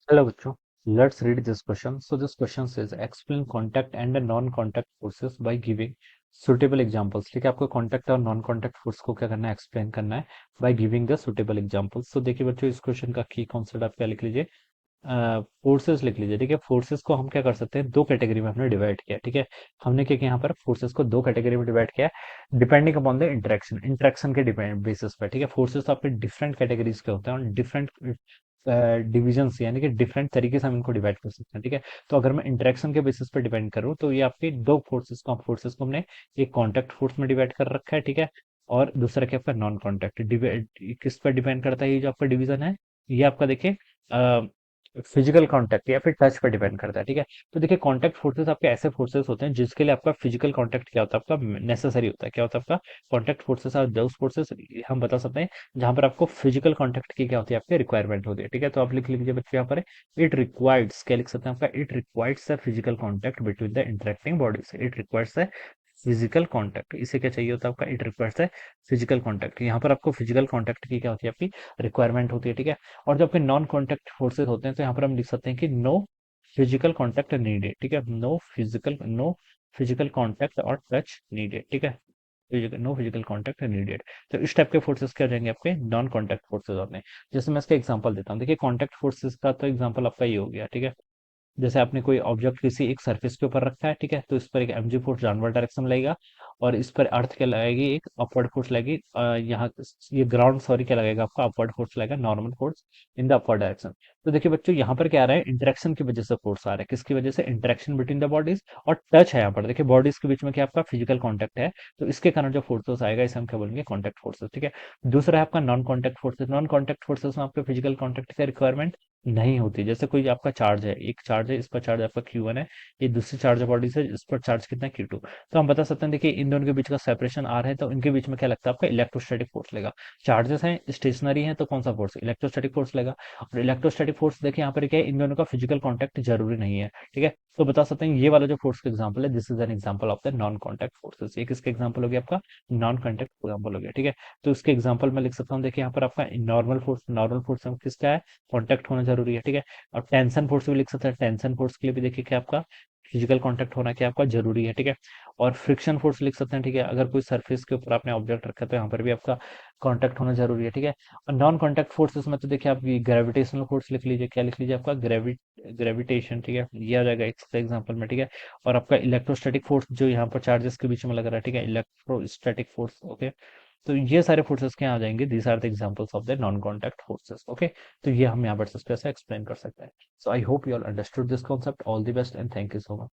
Hello, बच्चों. Let's read this question. So this question says explain contact and non-contact forces by giving suitable examples. ठीक है, आपको contact और non-contact force को क्या करना है, explain करना है by giving the suitable examples. So देखिए बच्चों, इस क्वेश्चन का की कॉन्सेप्ट आप क्या लिख लीजिए, फोर्सेस लिख लीजिए. ठीक है, फोर्सेस को हम क्या कर सकते हैं, दो कैटेगरी में हमने डिवाइड किया. ठीक है, हमने क्या किया यहाँ पर, फोर्सेस को दो कैटेगरी में डिवाइड किया depending upon the interaction, interaction के डिपेंड बेसिस पर. ठीक है, फोर्सेस तो आपके डिफरेंट कैटेगरीज के होते हैं और डिफरेंट डिविजन यानी कि डिफरेंट तरीके से हम इनको डिवाइड कर सकते हैं. ठीक है, तो अगर मैं इंटरेक्शन के बेसिस पर डिपेंड करूँ तो ये आपके दो फोर्सेस को हमने एक कॉन्टेक्ट फोर्स में डिवाइड कर रखा है. ठीक है, और दूसरा क्या आपका नॉन कॉन्टेक्ट. किस पर डिपेंड करता है ये जो आपका डिवीजन है, ये आपका देखिए फिजिकल कांटेक्ट या फिर टच पर डिपेंड करता है. ठीक है, तो देखिए कांटेक्ट फोर्सेस आपके ऐसे फोर्सेस होते हैं जिसके लिए आपका फिजिकल कांटेक्ट क्या होता है, आपका नेसेसरी होता है. क्या होता है आपका, contact forces are those forces, हम बता सकते हैं जहां पर आपको फिजिकल कांटेक्ट की क्या होती है, आपकी रिक्वायरमेंट होती है. ठीक है, तो आप लिख लीजिए बच्चे यहाँ पर, इट रिक्वायर्स, क्या लिख सकते हैं आपका, it requires the physical contact between the interacting bodies. It requires the physical contact. इसे क्या चाहिए होता है आपका, इट रिक्वायर्स है फिजिकल कांटेक्ट. यहाँ पर आपको फिजिकल कांटेक्ट की क्या होती है, आपकी रिक्वायरमेंट होती है. ठीक है, और जब आपके नॉन कांटेक्ट फोर्सेस होते हैं तो यहाँ पर हम लिख सकते हैं कि नो फिजिकल कांटेक्ट नीडेड. ठीक है, नो फिजिकल कांटेक्ट और टच नीडेड. ठीक है, नो फिजिकल कांटेक्ट नीडेड. तो इस टाइप के फोर्सेस क्या हो जाएंगे, आपके नॉन कांटेक्ट फोर्सेस होते हैं. जैसे मैं इसका एग्जांपल देता हूँ. देखिए कांटेक्ट फोर्सेस का तो एग्जांपल आपका ये हो गया. ठीक है, जैसे आपने कोई ऑब्जेक्ट किसी एक सरफेस के ऊपर रखा है. ठीक है, तो इस पर एक mg फोर्स डाउनवर्ड डायरेक्शन में लगेगा और इस पर अर्थ क्या लगाएगी, एक अपवर्ड फोर्स लगेगी. यहाँ ये ग्राउंड सॉरी क्या लगेगा आपका, अपवर्ड फोर्स लगेगा, normal force in the upward direction. तो देखिए बच्चों, यहाँ पर क्या आ रहा है, इंटरेक्शन की वजह से फोर्स आ रहा है. किसकी वजह से, इंटरेक्शन बिटवीन द बॉडीज. और टच है यहाँ पर, देखिए बॉडीज के बीच में क्या आपका फिजिकल कॉन्टेक्ट है, तो इसके कारण जो फोर्सेस आएगा इसे हम क्या बोलेंगे, कॉन्टेक्ट फोर्सेस. ठीक है, दूसरा है आपका non contact forces. Non contact forces में आपके फिजिकल कॉन्टेक्ट की रिक्वायरमेंट नहीं होती. जैसे कोई आपका चार्ज है, एक चार्ज है, इस पर चार्ज आपका Q1 है, ये दूसरी चार्ज बॉडी से, इस पर चार्ज कितना है, Q2. तो हम बता सकते हैं देखिए इन दोनों के बीच का सेपरेशन आर है, तो इनके बीच में क्या लगता है, आपका इलेक्ट्रोस्टैटिक फोर्स लेगा. चार्जेस हैं, स्टेशनरी हैं, तो कौन सा फोर्स, इलेक्ट्रोस्टैटिक फोर्स लेगा. और इलेक्ट्रोस्टैटिक फोर्स देखिए यहाँ पर क्या है, इन दोनों का फिजिकल कॉन्टेक्ट जरूरी नहीं है. ठीक है, तो बता सकते हैं ये वाला जो फोर्स का एग्जाम्पल है, this is an example of the non contact forces. ये किसका एग्जाम्पल हो गया, आपका नॉन कॉन्टेक्ट एग्जाम्पल हो गया. ठीक है, तो इसके एग्जाम्पल में लिख सकता हूँ, देखिए यहाँ पर आपका नॉर्मल फोर्स किसका है, कॉन्टेक्ट होना जरूरी है. ठीक है, और टेंशन फोर्स भी लिख सकते हैं. टेंशन फोर्स के लिए भी देखिए क्या आपका फिजिकल कांटेक्ट होना क्या आपका जरूरी है. ठीक है, और फ्रिक्शन फोर्स लिख सकते हैं. ठीक है, अगर कोई सरफेस के ऊपर आपने ऑब्जेक्ट रखा है तो यहाँ पर भी आपका कांटेक्ट होना जरूरी है. ठीक है, और नॉन कांटेक्ट फोर्सेस में तो देखिए आप ग्रेविटेशनल फोर्स लिख लीजिए. क्या लिख लीजिए, आपका ग्रेविटेशन. ठीक है, ये आ जाएगा इसका एग्जाम्पल में. ठीक है, और आपका इलेक्ट्रोस्टैटिक फोर्स जो यहाँ पर चार्जेस के बीच में लग रहा है. ठीक है, इलेक्ट्रोस्टैटिक फोर्स. ओके, तो ये सारे फोर्सेस क्या आ जाएंगे, these are the examples of the non contact forces. Okay, तो ये हम यहाँ पर इस पे ऐसे एक्सप्लेन कर सकते हैं. So I hope you all understood this concept. All the best and thank you so much.